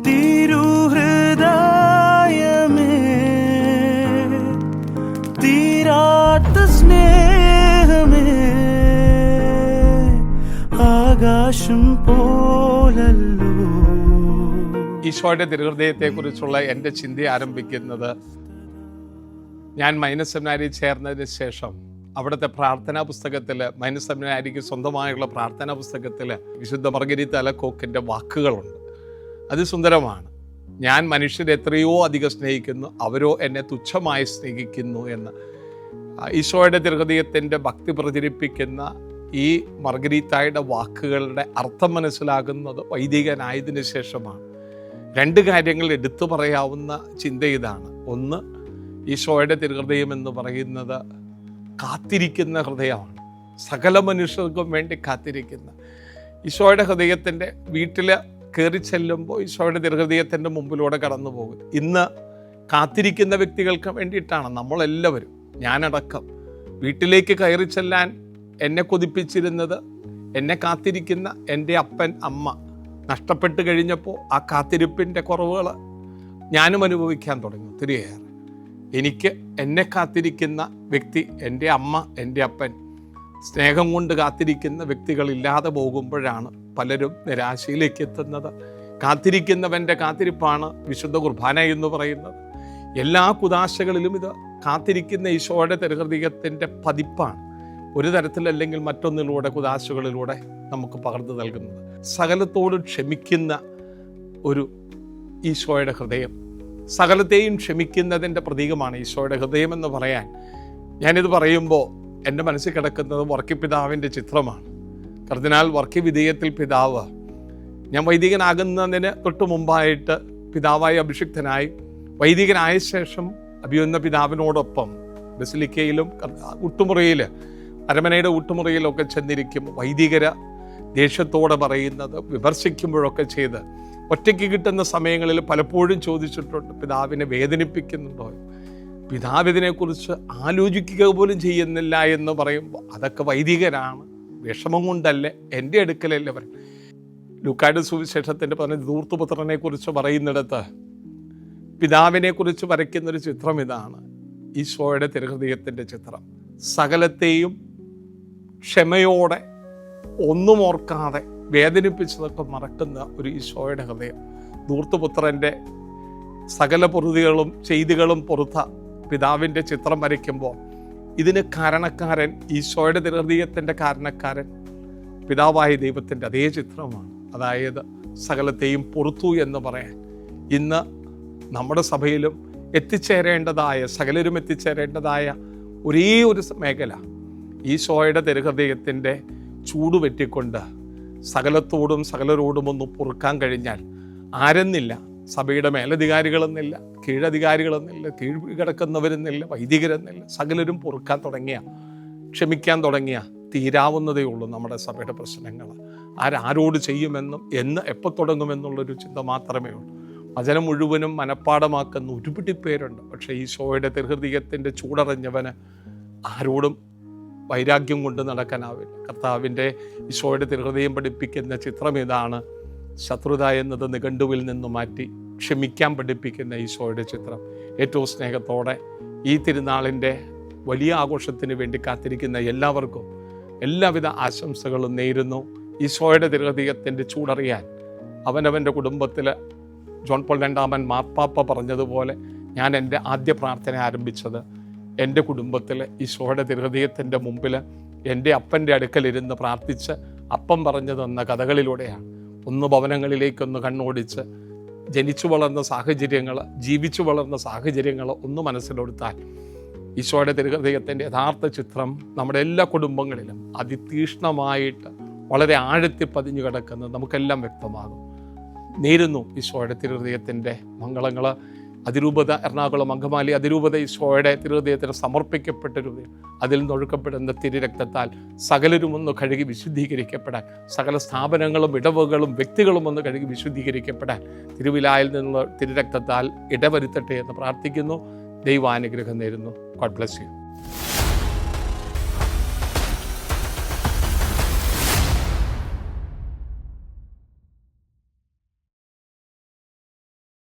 തിരുഹൃദയമേ, തീരാത്ത സ്നേഹമേ, ആകാശം പോലല്ലോ. ഈശോയുടെ തിരുഹൃദയത്തെക്കുറിച്ചുള്ള എൻ്റെ ചിന്ത ആരംഭിക്കുന്നത് ഞാൻ മൈനസ് സെമിനാരിയിൽ ചേർന്നതിന് ശേഷം അവിടുത്തെ പ്രാർത്ഥനാ പുസ്തകത്തിൽ, മൈനസ് സെമിനാരിക്ക് സ്വന്തമായുള്ള പ്രാർത്ഥനാ പുസ്തകത്തിൽ വിശുദ്ധ മർഗരീത്ത അലക്കോക്കിൻ്റെ വാക്കുകളുണ്ട്. അതിസുന്ദരമാണ്. ഞാൻ മനുഷ്യരെ എത്രയോ അധികം സ്നേഹിക്കുന്നു, അവരോ എന്നെ തുച്ഛമായി സ്നേഹിക്കുന്നു എന്ന്. ഈശോയുടെ തിരുഹൃദയത്തിൻ്റെ ഭക്തി പ്രചരിപ്പിക്കുന്ന ഈ മർഗരീത്തായുടെ വാക്കുകളുടെ അർത്ഥം മനസ്സിലാകുന്നത് വൈദികനായതിനു ശേഷമാണ്. രണ്ട് കാര്യങ്ങൾ എടുത്തു പറയാവുന്ന ചിന്ത ഇതാണ്. ഒന്ന്, ഈശോയുടെ തിരുഹൃദയം എന്ന് പറയുന്നത് കാത്തിരിക്കുന്ന ഹൃദയമാണ്. സകല മനുഷ്യർക്കും വേണ്ടി കാത്തിരിക്കുന്ന ഈശോയുടെ ഹൃദയത്തിൻ്റെ വീട്ടിൽ കയറി ചെല്ലുമ്പോൾ ഈശോയുടെ തിരുഹൃദയത്തിൻ്റെ മുമ്പിലൂടെ കടന്നു പോകും. ഇന്ന് കാത്തിരിക്കുന്ന വ്യക്തികൾക്ക് വേണ്ടിയിട്ടാണ് നമ്മളെല്ലാവരും, ഞാനടക്കം, വീട്ടിലേക്ക് കയറി ചെല്ലാൻ എന്നെ കൊതിപ്പിച്ചിരുന്നത്. എന്നെ കാത്തിരിക്കുന്ന എൻ്റെ അപ്പൻ അമ്മ നഷ്ടപ്പെട്ട് കഴിഞ്ഞപ്പോൾ ആ കാത്തിരിപ്പിൻ്റെ കുറവുകൾ ഞാനും അനുഭവിക്കാൻ തുടങ്ങി ഒത്തിരിയേറെ. എനിക്ക് എന്നെ കാത്തിരിക്കുന്ന വ്യക്തി, എൻ്റെ അമ്മ, എൻ്റെ അപ്പൻ, സ്നേഹം കൊണ്ട് കാത്തിരിക്കുന്ന വ്യക്തികളില്ലാതെ പോകുമ്പോഴാണ് പലരും നിരാശയിലേക്ക് എത്തുന്നത്. കാത്തിരിക്കുന്നവൻ്റെ കാത്തിരിപ്പാണ് വിശുദ്ധ കുർബാന എന്ന് പറയുന്നത്. എല്ലാ കുദാശകളിലും ഇത് കാത്തിരിക്കുന്ന ഈശോയുടെ തിരുഹൃദയത്തിൻ്റെ പതിപ്പാണ്. ഒരു തരത്തിലല്ലെങ്കിൽ മറ്റൊന്നിലൂടെ കുദാശകളിലൂടെ നമുക്ക് പകർന്നു നൽകുന്നത്. സകലത്തോടും ക്ഷമിക്കുന്ന ഒരു ഈശോയുടെ ഹൃദയം, സകലത്തെയും ക്ഷമിക്കുന്നതിൻ്റെ പ്രതീകമാണ് ഈശോയുടെ ഹൃദയം എന്ന് പറയാൻ. ഞാനിത് പറയുമ്പോൾ എൻ്റെ മനസ്സിൽ കിടക്കുന്നത് വർക്കി പിതാവിൻ്റെ ചിത്രമാണ്. കർദിനാൾ വർക്കി വിധേയത്തിൽ പിതാവ്, ഞാൻ വൈദികനാകുന്നതിന് തൊട്ട് മുമ്പായിട്ട് പിതാവായി അഭിഷിക്തനായി, വൈദികനായ ശേഷം അഭിയുന്ന പിതാവിനോടൊപ്പം ബസിലിക്കയിലും ഊട്ടുമുറിയിൽ, അരമനയുടെ ഊട്ടുമുറിയിലൊക്കെ ചെന്നിരിക്കും. വൈദികര ദേഷ്യത്തോടെ പറയുന്നത് വിമർശിക്കുമ്പോഴൊക്കെ ചെയ്ത് ഒറ്റയ്ക്ക് കിട്ടുന്ന സമയങ്ങളിൽ പലപ്പോഴും ചോദിച്ചിട്ടുണ്ട്, പിതാവിനെ വേദനിപ്പിക്കുന്നുണ്ടോ, പിതാവ് ഇതിനെക്കുറിച്ച് ആലോചിക്കുക പോലും ചെയ്യുന്നില്ല എന്ന് പറയുമ്പോൾ അതൊക്കെ വൈദികരാണ്, വിഷമം കൊണ്ടല്ലേ, എൻ്റെ അടുക്കലല്ലേ പറയും. ലൂക്കായുടെ സുവിശേഷത്തിൻ്റെ പറഞ്ഞ ധൂർത്തുപുത്രനെ കുറിച്ച് പറയുന്നിടത്ത് പിതാവിനെ കുറിച്ച് വരയ്ക്കുന്നൊരു ചിത്രം ഇതാണ്, ഈശോയുടെ തിരുഹൃദയത്തിൻ്റെ ചിത്രം. സകലത്തെയും ക്ഷമയോടെ, ഒന്നും ഓർക്കാതെ, വേദനിപ്പിച്ചതൊക്കെ മറക്കുന്ന ഒരു ഈശോയുടെ ഹൃദയം. ധൂർത്തുപുത്രൻ്റെ സകല പൊറുതികളും ചെയ്തികളും പൊറുത്ത പിതാവിൻ്റെ ചിത്രം വരയ്ക്കുമ്പോൾ ഇതിന് കാരണക്കാരൻ, ഈശോയുടെ തിരുഹൃദയത്തിൻ്റെ കാരണക്കാരൻ പിതാവായ ദൈവത്തിൻ്റെ അതേ ചിത്രമാണ്. അതായത് സകലത്തെയും പൊറുത്തു എന്ന് പറയാൻ ഇന്ന് നമ്മുടെ സഭയിലും എത്തിച്ചേരേണ്ടതായ, സകലരും എത്തിച്ചേരേണ്ടതായ ഒരേ ഒരു മേഖല, ഈശോയുടെ തിരുഹൃദയത്തിൻ്റെ ചൂട് വെറ്റിക്കൊണ്ട് സകലത്തോടും സകലരോടും ഒന്ന് പൊറുക്കാൻ കഴിഞ്ഞാൽ ആരെന്നില്ല, സഭയുടെ മേലധികാരികളെന്നില്ല, കീഴധികാരികളെന്നില്ല, കീഴ് കിടക്കുന്നവരെന്നില്ല, വൈദികരെന്നില്ല, സകലരും പൊറുക്കാൻ തുടങ്ങിയ, ക്ഷമിക്കാൻ തുടങ്ങിയ തീരാവുന്നതേ ഉള്ളൂ നമ്മുടെ സഭയുടെ പ്രശ്നങ്ങൾ. ആരോട് ചെയ്യുമെന്നും എപ്പോൾ തുടങ്ങുമെന്നുള്ളൊരു ചിന്ത മാത്രമേ ഉള്ളൂ. വചനം മുഴുവനും മനഃപ്പാടമാക്കുന്ന ഒരുപിടി പേരുണ്ട്. പക്ഷേ ഈശോയുടെ തിരുഹൃദയത്തിൻ്റെ ചൂടറിഞ്ഞവന് ആരോടും വൈരാഗ്യം കൊണ്ട് നടക്കാനാവില്ല. കർത്താവിൻ്റെ ഈശോയുടെ തിരുഹൃദയം പഠിപ്പിക്കുന്ന ചിത്രം ഇതാണ്. ശത്രുത എന്നത് നിഘണ്ടുവിൽ നിന്ന് മാറ്റി ക്ഷമിക്കാൻ പഠിപ്പിക്കുന്ന ഈശോയുടെ ചിത്രം. ഏറ്റവും സ്നേഹത്തോടെ ഈ തിരുനാളിൻ്റെ വലിയ ആഘോഷത്തിന് വേണ്ടി കാത്തിരിക്കുന്ന എല്ലാവർക്കും എല്ലാവിധ ആശംസകളും നേരുന്നു. ഈശോയുടെ തിരുഹൃദയത്തിൻ്റെ ചൂടറിയാൻ അവനവൻ്റെ കുടുംബത്തിൽ ജോൺ പോൾ രണ്ടാമൻ മാർപ്പാപ്പ പറഞ്ഞതുപോലെ ഞാൻ എൻ്റെ ആദ്യ പ്രാർത്ഥന ആരംഭിച്ചത് എൻ്റെ കുടുംബത്തിൽ ഈശോയുടെ തിരുഹൃദയത്തിൻ്റെ മുമ്പിൽ എൻ്റെ അപ്പൻ്റെ അടുക്കലിരുന്ന് പ്രാർത്ഥിച്ച് അപ്പം പറഞ്ഞു തന്ന കഥകളിലൂടെയാണ്. ഒന്ന് ഭവനങ്ങളിലേക്കൊന്ന് കണ്ണോടിച്ച് ജനിച്ചു വളർന്ന സാഹചര്യങ്ങൾ, ജീവിച്ചു വളർന്ന സാഹചര്യങ്ങൾ ഒന്ന് മനസ്സിലെടുത്താൽ ഈശോയുടെ തിരുഹൃദയത്തിൻ്റെ യഥാർത്ഥ ചിത്രം നമ്മുടെ എല്ലാ കുടുംബങ്ങളിലും അതിതീക്ഷ്ണമായിട്ട് വളരെ ആഴത്തിൽ പതിഞ്ഞു കിടക്കുന്നത് നമുക്കെല്ലാം വ്യക്തമാകും. നേരുന്നു ഈശോയുടെ തിരുഹൃദയത്തിൻ്റെ മംഗളങ്ങൾ. അതിരൂപത എറണാകുളം അങ്കമാലി അതിരൂപത ഈശോയുടെ തിരുഹൃദയത്തിന് സമർപ്പിക്കപ്പെട്ടൊരു അതിൽ നിന്നൊഴുക്കപ്പെടുന്ന തിരുരക്തത്താൽ സകലരും ഒന്ന് കഴുകി വിശുദ്ധീകരിക്കപ്പെടാൻ, സകല സ്ഥാപനങ്ങളും ഇടവകളും വ്യക്തികളും ഒന്ന് കഴുകി വിശുദ്ധീകരിക്കപ്പെടാൻ തിരുവിലായിൽ നിന്നുള്ള തിരുരക്തത്താൽ ഇടവരുത്തട്ടെ എന്ന് പ്രാർത്ഥിക്കുന്നു. ദൈവാനുഗ്രഹം നേരുന്നു. God bless you.